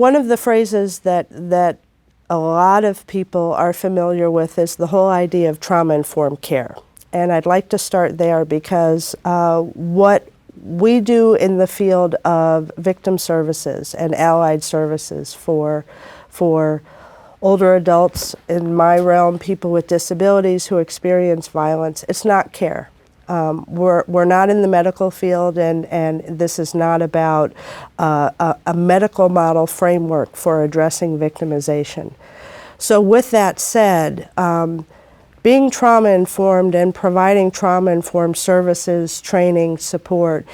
One of the phrases that a lot of people are familiar with is the whole idea of trauma-informed care. And I'd like to start there because what we do in the field of victim services and allied services for older adults, in my realm, people with disabilities who experience violence, it's not care. We're not in the medical field, and this is not about a medical model framework for addressing victimization. So with that said, being trauma-informed and providing trauma-informed services, training, support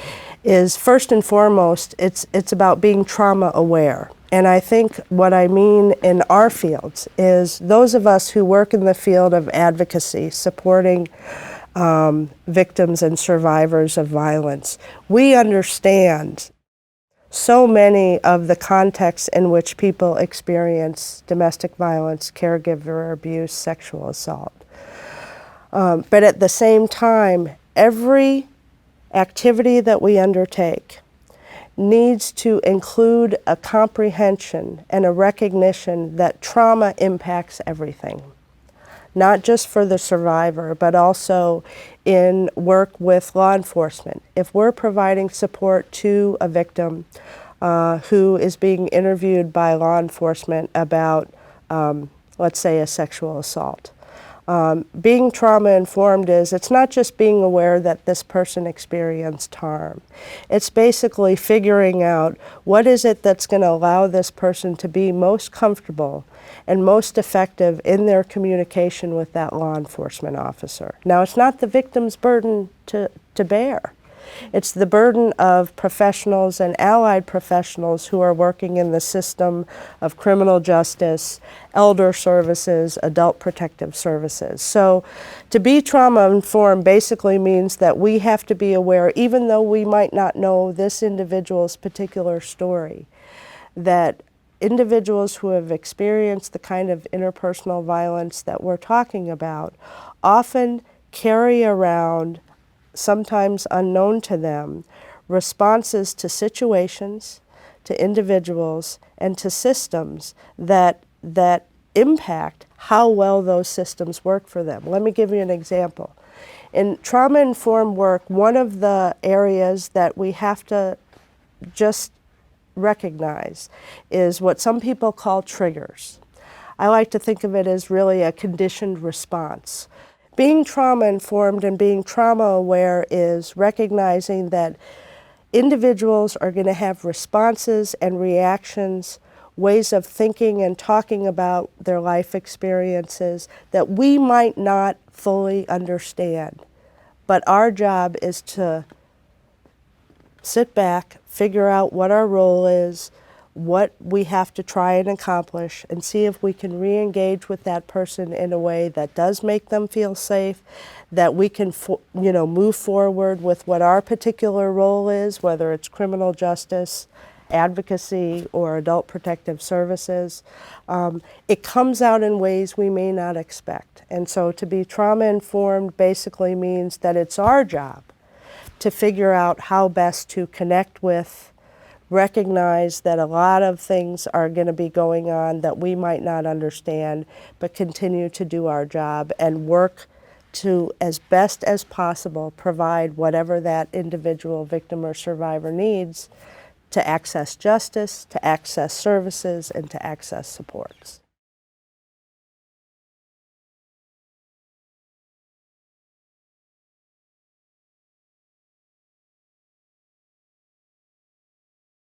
is first and foremost, it's about being trauma-aware. And I think what I mean in our fields is those of us who work in the field of advocacy, supporting victims and survivors of violence, we understand so many of the contexts in which people experience domestic violence, caregiver abuse, sexual assault. But at the same time, every activity that we undertake needs to include a comprehension and a recognition that trauma impacts everything, not just for the survivor, but also in work with law enforcement. If we're providing support to a victim who is being interviewed by law enforcement about, let's say, a sexual assault, being trauma-informed is, it's not just being aware that this person experienced harm. It's basically figuring out what is it that's going to allow this person to be most comfortable and most effective in their communication with that law enforcement officer. Now, it's not the victim's burden to bear. It's the burden of professionals and allied professionals who are working in the system of criminal justice, elder services, adult protective services. So to be trauma-informed basically means that we have to be aware, even though we might not know this individual's particular story, that individuals who have experienced the kind of interpersonal violence that we're talking about often carry around, sometimes unknown to them, responses to situations, to individuals, and to systems that impact how well those systems work for them. Let me give you an example. In trauma-informed work, one of the areas that we have to just recognize is what some people call triggers. I like to think of it as really a conditioned response. Being trauma-informed and being trauma-aware is recognizing that individuals are going to have responses and reactions, ways of thinking and talking about their life experiences that we might not fully understand. But our job is to sit back, figure out what our role is, what we have to try and accomplish, and see if we can re-engage with that person in a way that does make them feel safe, that we can move forward with what our particular role is, whether it's criminal justice, advocacy, or adult protective services. It comes out in ways we may not expect. And so to be trauma-informed basically means that it's our job to figure out how best to connect with, recognize that a lot of things are going to be going on that we might not understand, but continue to do our job and work to, as best as possible, provide whatever that individual victim or survivor needs to access justice, to access services, and to access supports.